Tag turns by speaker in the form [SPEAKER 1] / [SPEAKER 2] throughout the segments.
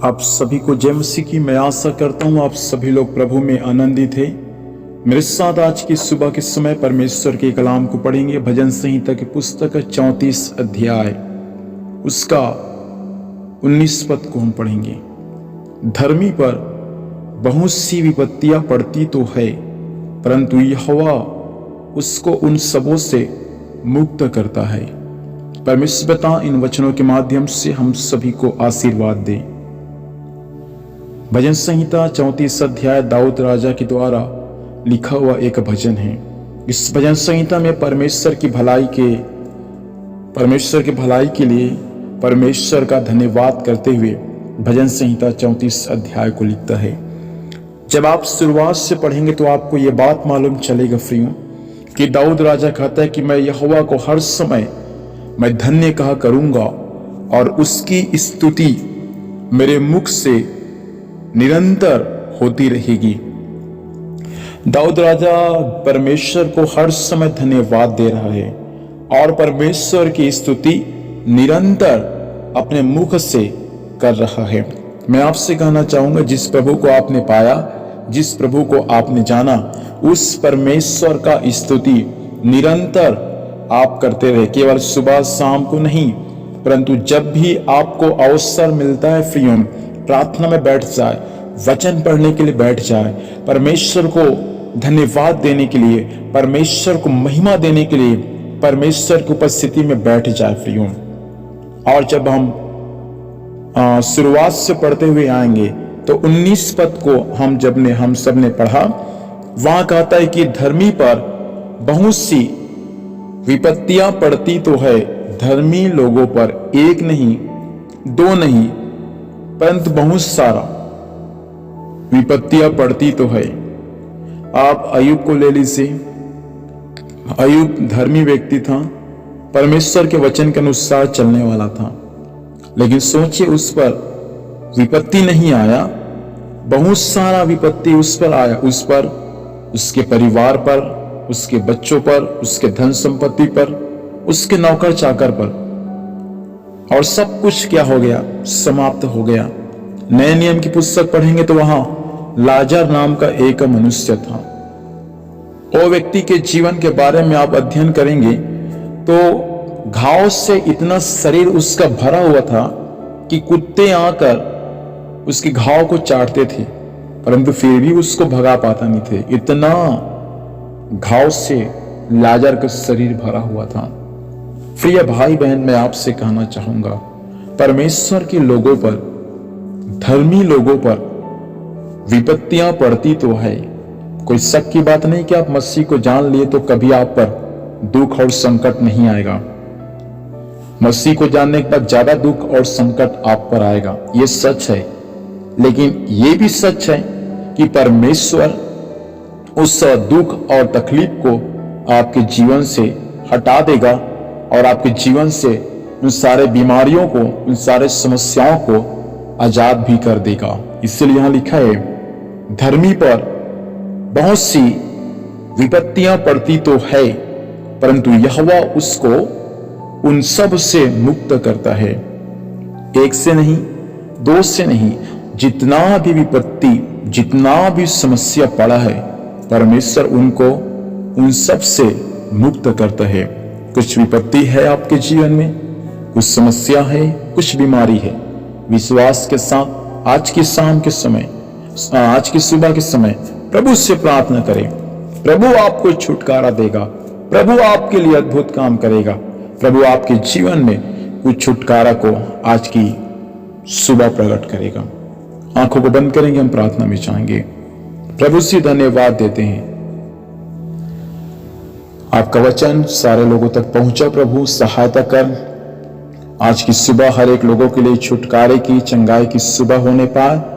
[SPEAKER 1] आप सभी को जय मसीह की। मैं आशा करता हूँ आप सभी लोग प्रभु में आनंदित थे। मेरे साथ आज की सुबह के समय परमेश्वर के कलाम को पढ़ेंगे। भजन संहिता की पुस्तक 34 अध्याय उसका 19 पद को हम पढ़ेंगे। धर्मी पर बहुत सी विपत्तियां पड़ती तो है, परंतु यहोवा उसको उन सबों से मुक्त करता है। परमेश्वर पिता इन वचनों के माध्यम से हम सभी को आशीर्वाद दे। भजन संहिता 34 अध्याय दाऊद राजा के द्वारा लिखा हुआ एक भजन है। इस भजन संहिता में परमेश्वर की भलाई के लिए परमेश्वर का धन्यवाद करते हुए भजन संहिता 34 अध्याय को लिखता है। जब आप शुरुआत से पढ़ेंगे तो आपको यह बात मालूम चलेगा फ्रियों कि दाऊद राजा कहता है कि मैं यहोवा को हर समय मैं धन्य कहा करूंगा और उसकी स्तुति मेरे मुख से निरंतर होती रहेगी। दाऊद राजा परमेश्वर को हर समय धन्यवाद दे रहा है और परमेश्वर की स्तुति निरंतर अपने मुख से कर रहा है। मैं आपसे कहना चाहूंगा, जिस प्रभु को आपने पाया, जिस प्रभु को आपने जाना, उस परमेश्वर का स्तुति निरंतर आप करते रहे। केवल सुबह शाम को नहीं, परंतु जब भी आपको अवसर मिलता है फ्रियों, प्रार्थना में बैठ जाए, वचन पढ़ने के लिए बैठ जाए, परमेश्वर को धन्यवाद देने के लिए, परमेश्वर को महिमा देने के लिए परमेश्वर की उपस्थिति में बैठ जाए फ्रियों। और जब हम शुरुआत से पढ़ते हुए आएंगे तो 19 पद को हम सब ने पढ़ा। वहां कहता है कि धर्मी पर बहुत सी विपत्तियां पड़ती तो है, धर्मी लोगों पर एक नहीं, दो नहीं, परंतु बहुत सारा विपत्तियां पड़ती तो है। आप अय्यूब को ले लीजिए। अय्यूब धर्मी व्यक्ति था, परमेश्वर के वचन के अनुसार चलने वाला था, लेकिन सोचिए उस पर विपत्ति नहीं आया, बहुत सारा विपत्ति उस पर आया, उस पर, उसके परिवार पर, उसके बच्चों पर, उसके धन संपत्ति पर, उसके नौकर चाकर पर, और सब कुछ क्या हो गया? समाप्त हो गया। नए नियम की पुस्तक पढ़ेंगे तो वहां लाजर नाम का एक मनुष्य था। वो व्यक्ति के जीवन के बारे में आप अध्ययन करेंगे तो घाव से इतना शरीर उसका भरा हुआ था कि कुत्ते आकर उसके घाव को चाटते थे, परंतु फिर भी उसको भगा पाता नहीं थे। इतना घाव से लाजर का शरीर भरा हुआ था। प्रिय भाई बहन, मैं आपसे कहना चाहूंगा, परमेश्वर के लोगों पर, धर्मी लोगों पर विपत्तियां पड़ती तो है। कोई शक की बात नहीं कि आप मसीह को जान लिए तो कभी आप पर दुख और संकट नहीं आएगा। मसीह को जानने के बाद ज्यादा दुख और संकट आप पर आएगा, ये सच है। लेकिन ये भी सच है कि परमेश्वर उस दुख और तकलीफ को आपके जीवन से हटा देगा और आपके जीवन से उन सारे बीमारियों को, उन सारे समस्याओं को आजाद भी कर देगा। इसलिए यहां लिखा है, धर्मी पर बहुत सी विपत्तियां पड़ती तो है, परंतु यहोवा उसको उन सब से मुक्त करता है। एक से नहीं, दो से नहीं, जितना भी विपत्ति, जितना भी समस्या पड़ा है, परमेश्वर उनको उन सब से मुक्त करता है। कुछ विपत्ति है आपके जीवन में, कुछ समस्या है, कुछ बीमारी है, विश्वास के साथ आज की शाम के समय, आज की सुबह के समय प्रभु से प्रार्थना करें। प्रभु आपको छुटकारा देगा, प्रभु आपके लिए अद्भुत काम करेगा, प्रभु आपके जीवन में कुछ छुटकारा को आज की सुबह प्रकट करेगा। आंखों को बंद करेंगे, हम प्रार्थना में जाएंगे। प्रभु से धन्यवाद देते हैं, आपका वचन सारे लोगों तक पहुंचा। प्रभु सहायता कर, आज की सुबह हर एक लोगों के लिए छुटकारे की, चंगाई की सुबह होने पाए।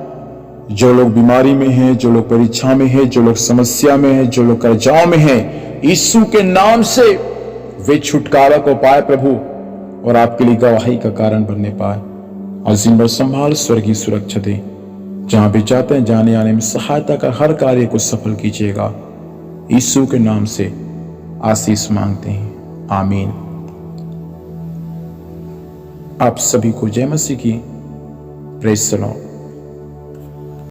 [SPEAKER 1] जो लोग बीमारी में हैं, जो लोग परीक्षा में हैं, जो लोग समस्या में हैं, जो लोग कर्जाओं में हैं, यीशु के नाम से वे छुटकारा को पाए प्रभु, और आपके लिए गवाही का कारण बनने पाए। और जिम्मेदार संभाल, स्वर्गीय सुरक्षा दे, जहां भी जाते हैं जाने आने में सहायता कर, हर कार्य को सफल कीजिएगा। यीशु के नाम से आशीष मांगते हैं, आमीन। आप सभी को जय मसीह की। Praise the Lord.